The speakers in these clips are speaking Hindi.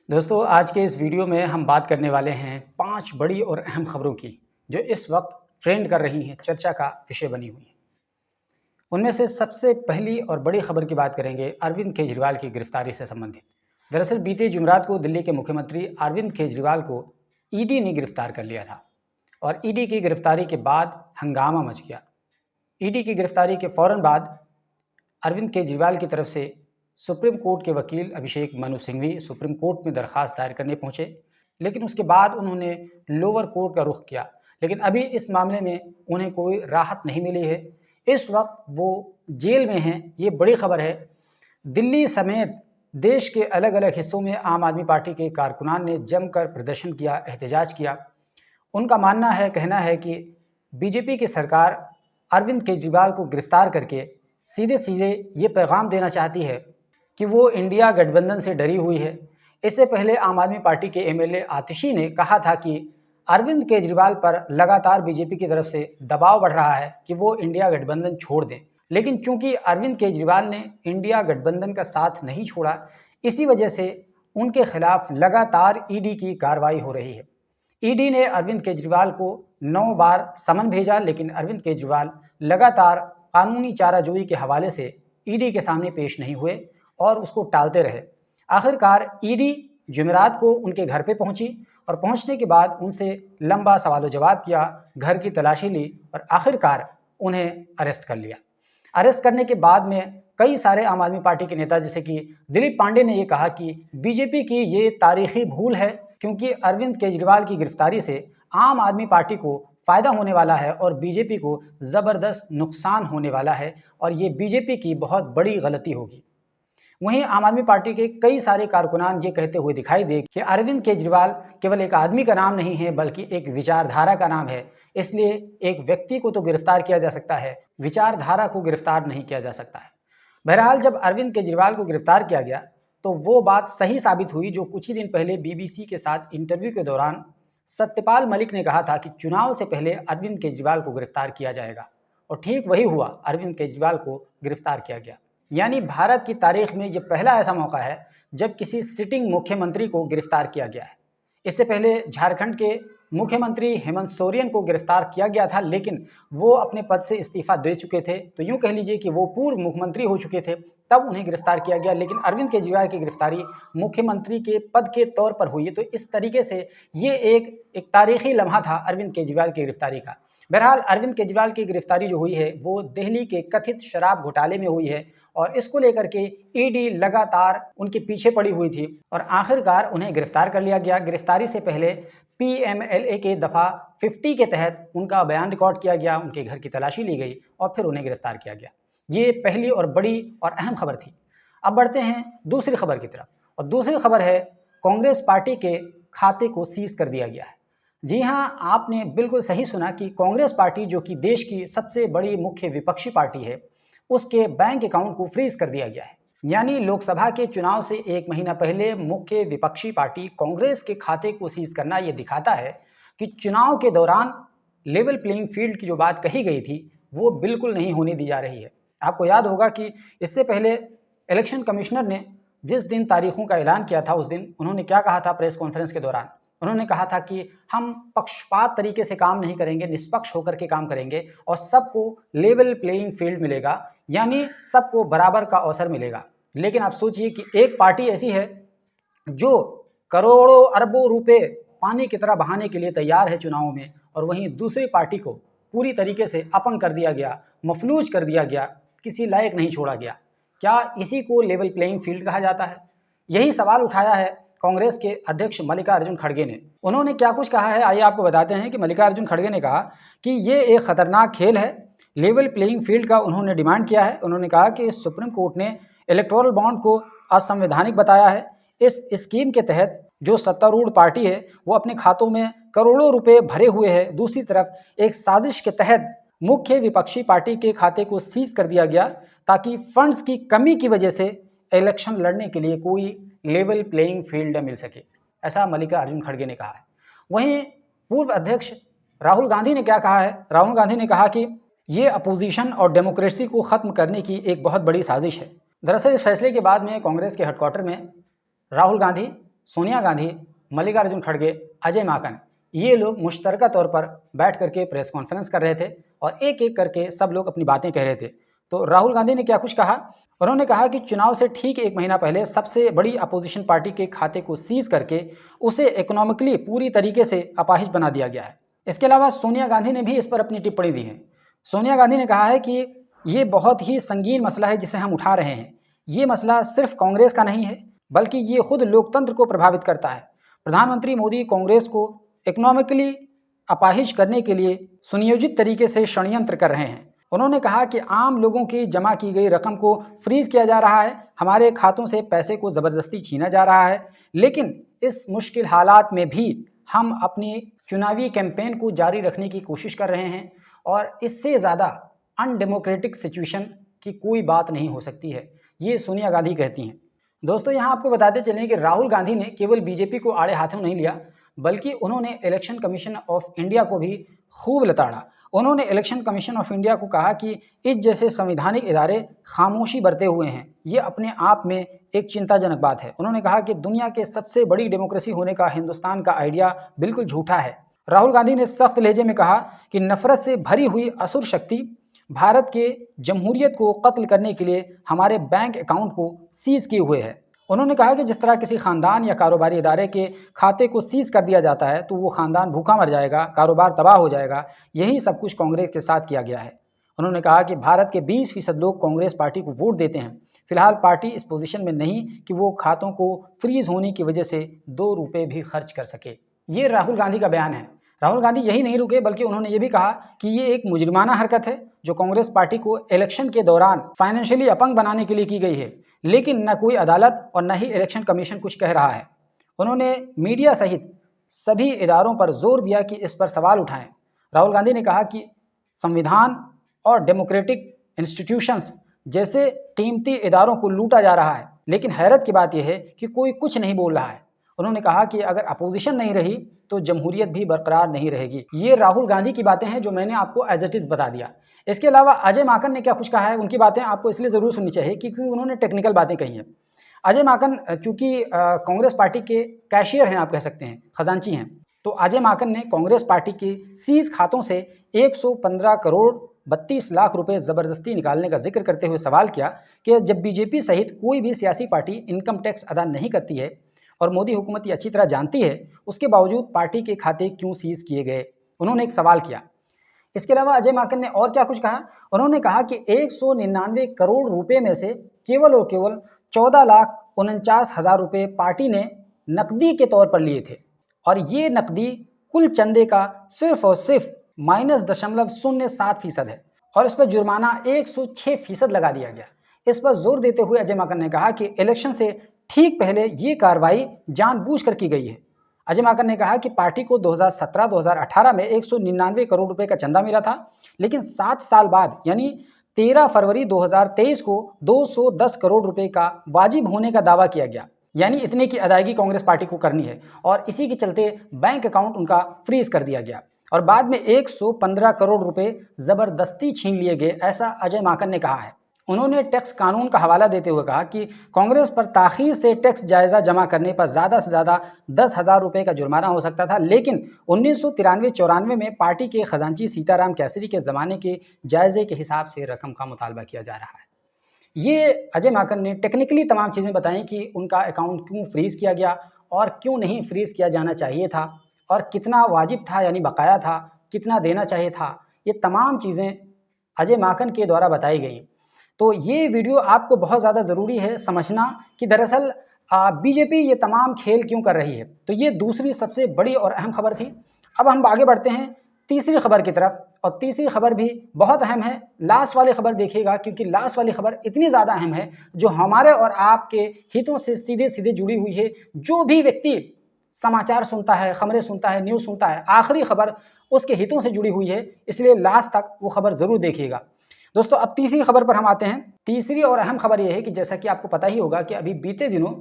दोस्तों, आज के इस वीडियो में हम बात करने वाले हैं 5 बड़ी और अहम खबरों की, जो इस वक्त ट्रेंड कर रही हैं, चर्चा का विषय बनी हुई हैं। उनमें से सबसे पहली और बड़ी खबर की बात करेंगे अरविंद केजरीवाल की गिरफ्तारी से संबंधित। दरअसल बीते जुमेरात को दिल्ली के मुख्यमंत्री अरविंद केजरीवाल को ईडी ने गिरफ्तार कर लिया था और ईडी की गिरफ्तारी के बाद हंगामा मच गया। ईडी की गिरफ्तारी के फौरन बाद अरविंद केजरीवाल की तरफ से सुप्रीम कोर्ट के वकील अभिषेक मनु सिंघवी सुप्रीम कोर्ट में दरखास्त दायर करने पहुंचे, लेकिन उसके बाद उन्होंने लोअर कोर्ट का रुख किया। लेकिन अभी इस मामले में उन्हें कोई राहत नहीं मिली है। इस वक्त वो जेल में हैं, ये बड़ी खबर है। दिल्ली समेत देश के अलग अलग हिस्सों में आम आदमी पार्टी के कारकुनान ने जमकर प्रदर्शन किया, एहतजाज किया। उनका कहना है कि बीजेपी की सरकार अरविंद केजरीवाल को गिरफ्तार करके सीधे सीधे ये पैगाम देना चाहती है कि वो इंडिया गठबंधन से डरी हुई है। इससे पहले आम आदमी पार्टी के एमएलए आतिशी ने कहा था कि अरविंद केजरीवाल पर लगातार बीजेपी की तरफ से दबाव बढ़ रहा है कि वो इंडिया गठबंधन छोड़ दें, लेकिन चूंकि अरविंद केजरीवाल ने इंडिया गठबंधन का साथ नहीं छोड़ा, इसी वजह से उनके खिलाफ लगातार ईडी की कार्रवाई हो रही है। ईडी ने अरविंद केजरीवाल को 9 बार समन भेजा, लेकिन अरविंद केजरीवाल लगातार कानूनी चाराजोई के हवाले से ईडी के सामने पेश नहीं हुए और उसको टालते रहे। आखिरकार ईडी जुमेरात को उनके घर पे पहुंची और पहुंचने के बाद उनसे लंबा सवाल जवाब किया, घर की तलाशी ली और आखिरकार उन्हें अरेस्ट कर लिया। अरेस्ट करने के बाद में कई सारे आम आदमी पार्टी के नेता जैसे कि दिलीप पांडे ने ये कहा कि बीजेपी की ये तारीखी भूल है, क्योंकि अरविंद केजरीवाल की गिरफ्तारी से आम आदमी पार्टी को फ़ायदा होने वाला है और बीजेपी को ज़बरदस्त नुकसान होने वाला है और ये बीजेपी की बहुत बड़ी गलती होगी। वहीं आम आदमी पार्टी के कई सारे कारकुनान ये कहते हुए दिखाई दे कि अरविंद केजरीवाल केवल एक आदमी का नाम नहीं है, बल्कि एक विचारधारा का नाम है। इसलिए एक व्यक्ति को तो गिरफ्तार किया जा सकता है, विचारधारा को गिरफ्तार नहीं किया जा सकता है। बहरहाल जब अरविंद केजरीवाल को गिरफ्तार किया गया तो वो बात सही साबित हुई जो कुछ ही दिन पहले बीबीसी के साथ इंटरव्यू के दौरान सत्यपाल मलिक ने कहा था कि चुनाव से पहले अरविंद केजरीवाल को गिरफ्तार किया जाएगा, और ठीक वही हुआ। अरविंद केजरीवाल को गिरफ्तार किया गया। यानी भारत की तारीख में ये पहला ऐसा मौका है जब किसी सिटिंग मुख्यमंत्री को गिरफ्तार किया गया है। इससे पहले झारखंड के मुख्यमंत्री हेमंत सोरेन को गिरफ्तार किया गया था, लेकिन वो अपने पद से इस्तीफा दे चुके थे, तो यूँ कह लीजिए कि वो पूर्व मुख्यमंत्री हो चुके थे, तब उन्हें गिरफ्तार किया गया। लेकिन अरविंद केजरीवाल की गिरफ्तारी मुख्यमंत्री के पद के तौर पर हुई है, तो इस तरीके से ये एक तारीखी लम्हा था अरविंद केजरीवाल की गिरफ्तारी का। बहरहाल अरविंद केजरीवाल की गिरफ्तारी जो हुई है वो दिल्ली के कथित शराब घोटाले में हुई है और इसको लेकर के ईडी लगातार उनके पीछे पड़ी हुई थी और आखिरकार उन्हें गिरफ्तार कर लिया गया। गिरफ्तारी से पहले पीएमएलए के दफ़ा 50 के तहत उनका बयान रिकॉर्ड किया गया, उनके घर की तलाशी ली गई और फिर उन्हें गिरफ्तार किया गया। ये पहली और बड़ी और अहम खबर थी। अब बढ़ते हैं दूसरी खबर की तरफ, और दूसरी खबर है कांग्रेस पार्टी के खाते को सीज कर दिया गया है। जी हाँ, आपने बिल्कुल सही सुना कि कांग्रेस पार्टी, जो कि देश की सबसे बड़ी मुख्य विपक्षी पार्टी है, उसके बैंक अकाउंट को फ्रीज कर दिया गया है। यानी लोकसभा के चुनाव से 1 महीना पहले मुख्य विपक्षी पार्टी कांग्रेस के खाते को सीज करना ये दिखाता है कि चुनाव के दौरान लेवल प्लेइंग फील्ड की जो बात कही गई थी वो बिल्कुल नहीं होने दी जा रही है। आपको याद होगा कि इससे पहले इलेक्शन कमिश्नर ने जिस दिन तारीखों का ऐलान किया था, उस दिन उन्होंने क्या कहा था प्रेस कॉन्फ्रेंस के दौरान? उन्होंने कहा था कि हम पक्षपात तरीके से काम नहीं करेंगे, निष्पक्ष होकर के काम करेंगे और सबको लेवल प्लेइंग फील्ड मिलेगा, यानी सबको बराबर का अवसर मिलेगा। लेकिन आप सोचिए कि एक पार्टी ऐसी है जो करोड़ों अरबों रुपए पानी की तरह बहाने के लिए तैयार है चुनावों में, और वहीं दूसरी पार्टी को पूरी तरीके से अपंग कर दिया गया, मफलूज कर दिया गया, किसी लायक नहीं छोड़ा गया। क्या इसी को लेवल प्लेइंग फील्ड कहा जाता है? यही सवाल उठाया है कांग्रेस के अध्यक्ष मल्लिकार्जुन खड़गे ने। उन्होंने क्या कुछ कहा है, आइए आपको बताते हैं कि मल्लिकार्जुन खड़गे ने कहा कि ये एक खतरनाक खेल है। लेवल प्लेइंग फील्ड का उन्होंने डिमांड किया है। उन्होंने कहा कि सुप्रीम कोर्ट ने इलेक्टोरल बॉन्ड को असंवैधानिक बताया है। इस स्कीम के तहत जो सत्तारूढ़ पार्टी है वो अपने खातों में करोड़ों रुपए भरे हुए है। दूसरी तरफ एक साजिश के तहत मुख्य विपक्षी पार्टी के खाते को सीज कर दिया गया ताकि फंड्स की कमी की वजह से इलेक्शन लड़ने के लिए कोई लेवल प्लेइंग फील्ड मिल सके, ऐसा मल्लिकार्जुन खड़गे ने कहा है। वहीं पूर्व अध्यक्ष राहुल गांधी ने क्या कहा है? राहुल गांधी ने कहा कि ये अपोजिशन और डेमोक्रेसी को ख़त्म करने की एक बहुत बड़ी साजिश है। दरअसल इस फैसले के बाद में कांग्रेस के हेडक्वार्टर में राहुल गांधी सोनिया गांधी, मल्लिकार्जुन खड़गे, अजय माकन, ये लोग मुश्तरका तौर पर बैठ करके प्रेस कॉन्फ्रेंस कर रहे थे और एक एक करके सब लोग अपनी बातें कह रहे थे। तो राहुल गांधी ने क्या कुछ कहा? उन्होंने कहा कि चुनाव से ठीक 1 महीना पहले सबसे बड़ी अपोजिशन पार्टी के खाते को सीज करके उसे इकोनॉमिकली पूरी तरीके से अपाहिज बना दिया गया है। इसके अलावा सोनिया गांधी ने भी इस पर अपनी टिप्पणी दी है। सोनिया गांधी ने कहा है कि ये बहुत ही संगीन मसला है जिसे हम उठा रहे हैं। ये मसला सिर्फ कांग्रेस का नहीं है, बल्कि ये खुद लोकतंत्र को प्रभावित करता है। प्रधानमंत्री मोदी कांग्रेस को इकोनॉमिकली अपाहिज करने के लिए सुनियोजित तरीके से षड्यंत्र कर रहे हैं। उन्होंने कहा कि आम लोगों की जमा की गई रकम को फ्रीज किया जा रहा है, हमारे खातों से पैसे को ज़बरदस्ती छीना जा रहा है, लेकिन इस मुश्किल हालात में भी हम अपनी चुनावी कैंपेन को जारी रखने की कोशिश कर रहे हैं और इससे ज़्यादा अनडेमोक्रेटिक सिचुएशन की कोई बात नहीं हो सकती है, ये सोनिया गांधी कहती हैं। दोस्तों, यहाँ आपको बताते चलें कि राहुल गांधी ने केवल बीजेपी को आड़े हाथों नहीं लिया, बल्कि उन्होंने इलेक्शन कमीशन ऑफ इंडिया को भी खूब लताड़ा। उन्होंने इलेक्शन कमीशन ऑफ इंडिया को कहा कि इस जैसे संवैधानिक इदारे खामोशी बरते हुए हैं, ये अपने आप में एक चिंताजनक बात है। उन्होंने कहा कि दुनिया के सबसे बड़ी डेमोक्रेसी होने का हिंदुस्तान का आइडिया बिल्कुल झूठा है। राहुल गांधी ने सख्त लहजे में कहा कि नफरत से भरी हुई असुर शक्ति भारत के जमहूरियत को कत्ल करने के लिए हमारे बैंक अकाउंट को सीज किए हुए है। उन्होंने कहा कि जिस तरह किसी खानदान या कारोबारी इदारे के खाते को सीज कर दिया जाता है तो वो खानदान भूखा मर जाएगा, कारोबार तबाह हो जाएगा। यही सब कुछ कांग्रेस के साथ किया गया है। उन्होंने कहा कि भारत के 20% लोग कांग्रेस पार्टी को वोट देते हैं। फिलहाल पार्टी इस पोजीशन में नहीं कि वो खातों को फ्रीज होने की वजह से 2 रुपये भी खर्च कर सके। ये राहुल गांधी का बयान है। राहुल गांधी यही नहीं रुके, बल्कि उन्होंने ये भी कहा कि ये एक मुजरिमाना हरकत है जो कांग्रेस पार्टी को इलेक्शन के दौरान फाइनेंशियली अपंग बनाने के लिए की गई है, लेकिन न कोई अदालत और न ही इलेक्शन कमीशन कुछ कह रहा है। उन्होंने मीडिया सहित सभी इदारों पर जोर दिया कि इस पर सवाल उठाएं। राहुल गांधी ने कहा कि संविधान और डेमोक्रेटिक इंस्टीट्यूशंस जैसे कीमती इदारों को लूटा जा रहा है, लेकिन हैरत की बात यह है कि कोई कुछ नहीं बोल रहा है। उन्होंने कहा कि अगर अपोजिशन नहीं रही तो जमहूरियत भी बरकरार नहीं रहेगी। ये राहुल गांधी की बातें हैं जो मैंने आपको एज इट इज़ बता दिया। इसके अलावा अजय माकन ने क्या कुछ कहा है, उनकी बातें आपको इसलिए ज़रूर सुननी चाहिए क्योंकि उन्होंने टेक्निकल बातें कही हैं। अजय माकन चूँकि कांग्रेस पार्टी के कैशियर हैं, आप कह सकते हैं, खजांची हैं, तो अजय माकन ने कांग्रेस पार्टी के सीज खातों से 115 करोड़ 32 लाख रुपए ज़बरदस्ती निकालने का जिक्र करते हुए सवाल किया कि जब बीजेपी सहित कोई भी सियासी पार्टी इनकम टैक्स अदा नहीं करती है और मोदी हुकूमत ये अच्छी तरह जानती है, उसके बावजूद पार्टी के खाते क्यों सीज किए गए। उन्होंने एक सवाल किया। इसके अलावा अजय माकन ने और क्या कुछ कहा, उन्होंने कहा कि 199 करोड़ रुपए में से केवल और केवल 14,49,000 रुपये पार्टी ने नकदी के तौर पर लिए थे और ये नकदी कुल चंदे का सिर्फ और सिर्फ -0.07% है और इस पर जुर्माना 106% लगा दिया गया। इस पर जोर देते हुए अजय माकन ने कहा कि इलेक्शन से ठीक पहले ये कार्रवाई जानबूझकर की गई है। अजय माकन ने कहा कि पार्टी को 2017-2018 में 199 करोड़ रुपए का चंदा मिला था, लेकिन 7 साल बाद यानी 13 फरवरी 2023 को 210 करोड़ रुपए का वाजिब होने का दावा किया गया, यानी इतने की अदायगी कांग्रेस पार्टी को करनी है और इसी के चलते बैंक अकाउंट उनका फ्रीज कर दिया गया और बाद में 115 करोड़ रुपए ज़बरदस्ती छीन लिए गए, ऐसा अजय माकन ने कहा है। उन्होंने टैक्स कानून का हवाला देते हुए कहा कि कांग्रेस पर ताख़ीर से टैक्स जायज़ा जमा करने पर ज़्यादा से ज़्यादा 10,000 रुपये का जुर्माना हो सकता था, लेकिन 1993-94 में पार्टी के खजांची सीताराम केसरी के ज़माने के जायज़े के हिसाब से रकम का मुतालबा किया जा रहा है। ये अजय माकन ने टेक्निकली तमाम चीज़ें बताई कि उनका अकाउंट क्यों फ्रीज़ किया गया और क्यों नहीं फ्रीज़ किया जाना चाहिए था और कितना वाजिब था यानी बकाया था, कितना देना चाहिए था। ये तमाम चीज़ें अजय माकन के द्वारा बताई गई। तो ये वीडियो आपको बहुत ज़्यादा ज़रूरी है समझना कि दरअसल बीजेपी ये तमाम खेल क्यों कर रही है। तो ये दूसरी सबसे बड़ी और अहम खबर थी। अब हम आगे बढ़ते हैं तीसरी खबर की तरफ और तीसरी खबर भी बहुत अहम है। लास्ट वाली खबर देखिएगा क्योंकि लास्ट वाली खबर इतनी ज़्यादा अहम है जो हमारे और आपके हितों से सीधे सीधे जुड़ी हुई है। जो भी व्यक्ति समाचार सुनता है, खबरें सुनता है, न्यूज़ सुनता है, आखिरी खबर उसके हितों से जुड़ी हुई है, इसलिए लास्ट तक वो खबर ज़रूर देखिएगा। दोस्तों, अब तीसरी खबर पर हम आते हैं। तीसरी और अहम खबर यह है कि जैसा कि आपको पता ही होगा कि अभी बीते दिनों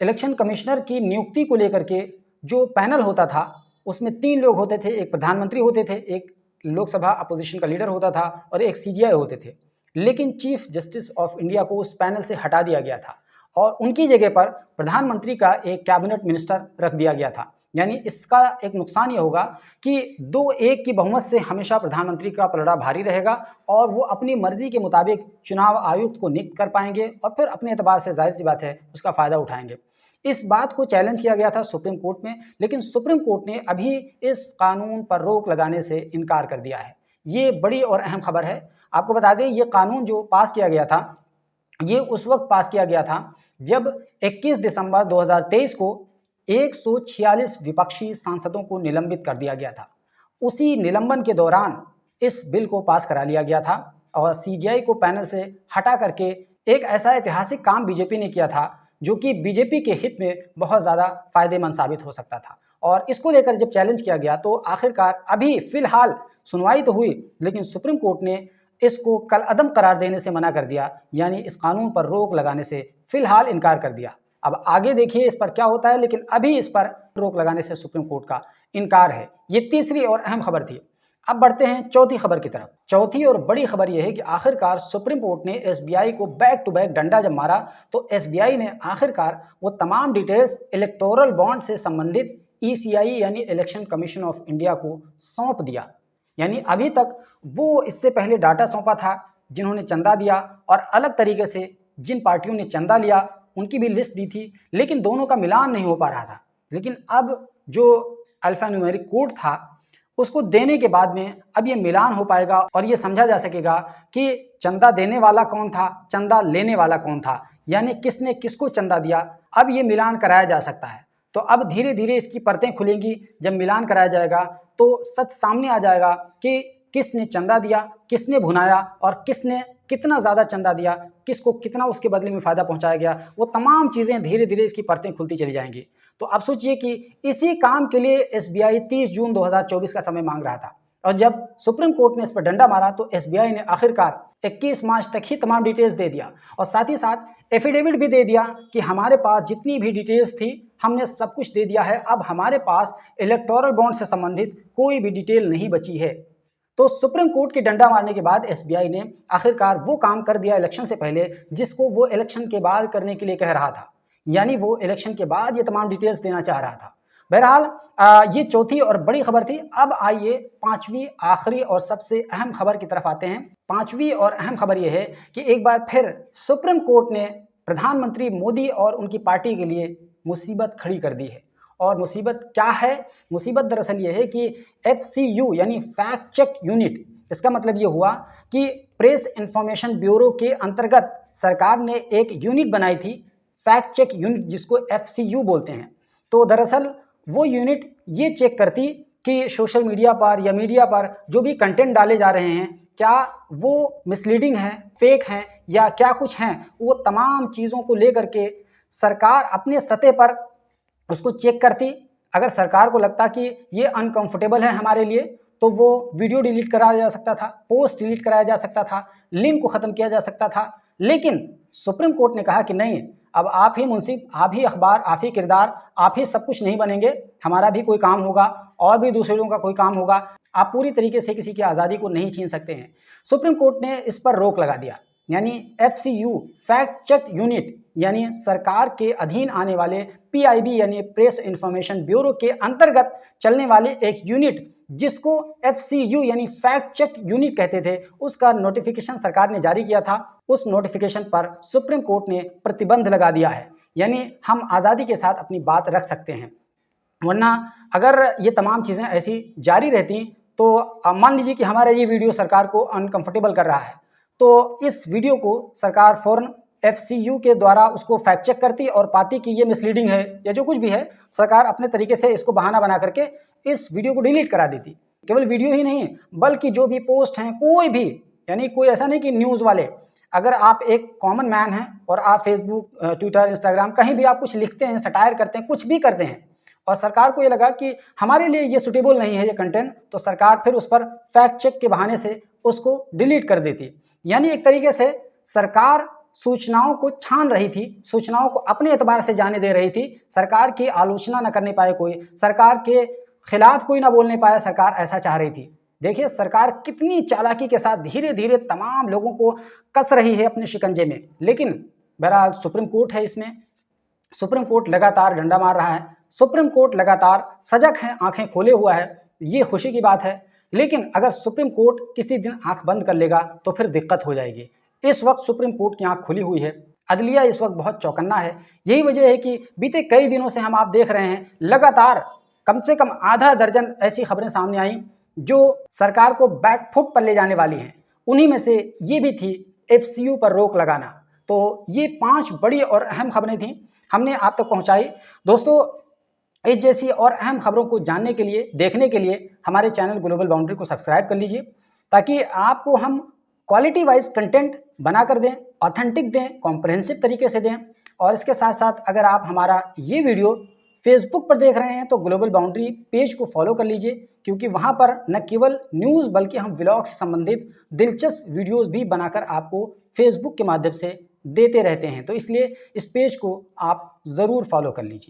इलेक्शन कमिश्नर की नियुक्ति को लेकर के जो पैनल होता था उसमें 3 लोग होते थे। एक प्रधानमंत्री होते थे, एक लोकसभा अपोजिशन का लीडर होता था और एक CGI होते थे। लेकिन चीफ जस्टिस ऑफ इंडिया को उस पैनल से हटा दिया गया था और उनकी जगह पर प्रधानमंत्री का एक कैबिनेट मिनिस्टर रख दिया गया था। यानी इसका एक नुकसान ये होगा कि 2-1 की बहुमत से हमेशा प्रधानमंत्री का पलड़ा भारी रहेगा और वो अपनी मर्जी के मुताबिक चुनाव आयुक्त को नियुक्त कर पाएंगे और फिर अपने एतबार से जाहिर सी बात है उसका फ़ायदा उठाएंगे। इस बात को चैलेंज किया गया था सुप्रीम कोर्ट में, लेकिन सुप्रीम कोर्ट ने अभी इस कानून पर रोक लगाने से इनकार कर दिया है। ये बड़ी और अहम खबर है। आपको बता दें, ये कानून जो पास किया गया था, ये उस वक्त पास किया गया था जब 21 दिसंबर 2023 को 146 विपक्षी सांसदों को निलंबित कर दिया गया था। उसी निलंबन के दौरान इस बिल को पास करा लिया गया था और सीजेआई को पैनल से हटा करके एक ऐसा ऐतिहासिक काम बीजेपी ने किया था जो कि बीजेपी के हित में बहुत ज़्यादा फायदेमंद साबित हो सकता था। और इसको लेकर जब चैलेंज किया गया तो आखिरकार अभी फिलहाल सुनवाई तो हुई, लेकिन सुप्रीम कोर्ट ने इसको कलअदम करार देने से मना कर दिया, यानी इस कानून पर रोक लगाने से फिलहाल इनकार कर दिया। अब आगे देखिए इस पर क्या होता है, लेकिन अभी इस पर रोक लगाने से सुप्रीम कोर्ट का इनकार है। ये तीसरी और अहम खबर थी। अब बढ़ते हैं चौथी खबर की तरफ। चौथी और बड़ी खबर यह है कि आखिरकार सुप्रीम कोर्ट ने एसबीआई को बैक टू बैक डंडा जब मारा तो एसबीआई ने आखिरकार वो तमाम डिटेल्स इलेक्टोरल बॉन्ड से संबंधित ईसीआई यानी इलेक्शन कमीशन ऑफ इंडिया को सौंप दिया। यानी अभी तक वो इससे पहले डाटा सौंपा था जिन्होंने चंदा दिया और अलग तरीके से जिन पार्टियों ने चंदा लिया उनकी भी लिस्ट दी थी, लेकिन दोनों का मिलान नहीं हो पा रहा था। लेकिन अब जो अल्फान्यूमेरिक कोड था उसको देने के बाद में अब ये मिलान हो पाएगा और ये समझा जा सकेगा कि चंदा देने वाला कौन था, चंदा लेने वाला कौन था, यानी किसने किसको चंदा दिया। अब ये मिलान कराया जा सकता है। तो अब धीरे धीरे इसकी परतें खुलेंगी। जब मिलान कराया जाएगा तो सच सामने आ जाएगा कि किसने चंदा दिया, किसने भुनाया और किसने कितना ज़्यादा चंदा दिया, किसको कितना उसके बदले में फ़ायदा पहुंचाया गया। वो तमाम चीज़ें धीरे धीरे इसकी परतें खुलती चली जाएंगी। तो आप सोचिए कि इसी काम के लिए एसबीआई 30 जून 2024 का समय मांग रहा था और जब सुप्रीम कोर्ट ने इस पर डंडा मारा तो एसबीआई ने आखिरकार 21 मार्च तक ही तमाम डिटेल्स दे दिया और साथ ही साथ एफिडेविट भी दे दिया कि हमारे पास जितनी भी डिटेल्स थी हमने सब कुछ दे दिया है, अब हमारे पास इलेक्टोरल बॉन्ड से संबंधित कोई भी डिटेल नहीं बची है। तो सुप्रीम कोर्ट के डंडा मारने के बाद एसबीआई ने आखिरकार वो काम कर दिया इलेक्शन से पहले जिसको वो इलेक्शन के बाद करने के लिए कह रहा था, यानी वो इलेक्शन के बाद ये तमाम डिटेल्स देना चाह रहा था। बहरहाल ये चौथी और बड़ी खबर थी। अब आइए पांचवी आखिरी और सबसे अहम खबर की तरफ आते हैं। पांचवी और अहम खबर यह है कि एक बार फिर सुप्रीम कोर्ट ने प्रधानमंत्री मोदी और उनकी पार्टी के लिए मुसीबत खड़ी कर दी है। और मुसीबत क्या है? मुसीबत दरअसल ये है कि FCU यानी फैक्ट चेक यूनिट, इसका मतलब ये हुआ कि प्रेस इंफॉर्मेशन ब्यूरो के अंतर्गत सरकार ने एक यूनिट बनाई थी, फैक्ट चेक यूनिट, जिसको FCU बोलते हैं। तो दरअसल वो यूनिट ये चेक करती कि सोशल मीडिया पर या मीडिया पर जो भी कंटेंट डाले जा रहे हैं क्या वो मिसलीडिंग हैं, फेक हैं या क्या कुछ हैं। वो तमाम चीज़ों को लेकर के सरकार अपने सतह पर उसको चेक करती। अगर सरकार को लगता कि ये अनकंफर्टेबल है हमारे लिए तो वो वीडियो डिलीट कराया जा सकता था, पोस्ट डिलीट कराया जा सकता था, लिंक को ख़त्म किया जा सकता था। लेकिन सुप्रीम कोर्ट ने कहा कि नहीं, अब आप ही मुंसिफ, आप ही अखबार, आप ही किरदार, आप ही सब कुछ नहीं बनेंगे, हमारा भी कोई काम होगा और भी दूसरे लोगों का कोई काम होगा। आप पूरी तरीके से किसी की आज़ादी को नहीं छीन सकते हैं। सुप्रीम कोर्ट ने इस पर रोक लगा दिया। यानी FCU फैक्ट चेक यूनिट यानी सरकार के अधीन आने वाले PIB यानी प्रेस इंफॉर्मेशन ब्यूरो के अंतर्गत चलने वाले एक यूनिट जिसको FCU यानी फैक्ट चेक यूनिट कहते थे, उसका नोटिफिकेशन सरकार ने जारी किया था। उस नोटिफिकेशन पर सुप्रीम कोर्ट ने प्रतिबंध लगा दिया है। यानी हम आज़ादी के साथ अपनी बात रख सकते हैं, वरना अगर ये तमाम चीज़ें ऐसी जारी रहती तो मान लीजिए कि हमारा ये वीडियो सरकार को अनकंफर्टेबल कर रहा है तो इस वीडियो को सरकार फ़ौरन FCU के द्वारा उसको फैक्ट चेक करती और पाती कि ये मिसलीडिंग है या जो कुछ भी है, सरकार अपने तरीके से इसको बहाना बना करके इस वीडियो को डिलीट करा देती। केवल वीडियो ही नहीं बल्कि जो भी पोस्ट हैं कोई भी, यानी कोई ऐसा नहीं कि न्यूज़ वाले, अगर आप एक कॉमन मैन हैं और आप फेसबुक, ट्विटर, इंस्टाग्राम कहीं भी आप कुछ लिखते हैं, सटायर करते हैं, कुछ भी करते हैं और सरकार को ये लगा कि हमारे लिए ये सुटेबल नहीं है ये कंटेंट, तो सरकार फिर उस पर फैक्ट चेक के बहाने से उसको डिलीट कर देती। यानी एक तरीके से सरकार सूचनाओं को छान रही थी, सूचनाओं को अपने एतबार से जाने दे रही थी। सरकार की आलोचना न करने पाए कोई, सरकार के खिलाफ कोई ना बोलने पाया, सरकार ऐसा चाह रही थी। देखिए सरकार कितनी चालाकी के साथ धीरे धीरे तमाम लोगों को कस रही है अपने शिकंजे में। लेकिन बहरहाल सुप्रीम कोर्ट है इसमें, सुप्रीम कोर्ट लगातार डंडा मार रहा है, सुप्रीम कोर्ट लगातार सजग है, आंखें खोले हुआ है, ये खुशी की बात है। लेकिन अगर सुप्रीम कोर्ट किसी दिन आंख बंद कर लेगा तो फिर दिक्कत हो जाएगी। इस वक्त सुप्रीम कोर्ट की आंख खुली हुई है, अदलिया इस वक्त बहुत चौकन्ना है। यही वजह है कि बीते कई दिनों से हम आप देख रहे हैं लगातार कम से कम आधा दर्जन ऐसी खबरें सामने आई जो सरकार को बैकफुट पर ले जाने वाली हैं। उन्हीं में से ये भी थी एफसीयू पर रोक लगाना। तो ये 5 बड़ी और अहम खबरें थीं, हमने आप तक पहुंचाई। दोस्तों, इस जैसी और अहम खबरों को जानने के लिए, देखने के लिए हमारे चैनल ग्लोबल बाउंड्री को सब्सक्राइब कर लीजिए, ताकि आपको हम क्वालिटी वाइज कंटेंट बनाकर दें, ऑथेंटिक दें, कॉम्प्रहेंसिव तरीके से दें। और इसके साथ साथ अगर आप हमारा ये वीडियो फेसबुक पर देख रहे हैं तो ग्लोबल बाउंड्री पेज को फॉलो कर लीजिए, क्योंकि वहाँ पर न केवल न्यूज़ बल्कि हम व्लॉग से संबंधित दिलचस्प वीडियोज़ भी बनाकर आपको फेसबुक के माध्यम से देते रहते हैं। तो इसलिए इस पेज को आप ज़रूर फॉलो कर लीजिए।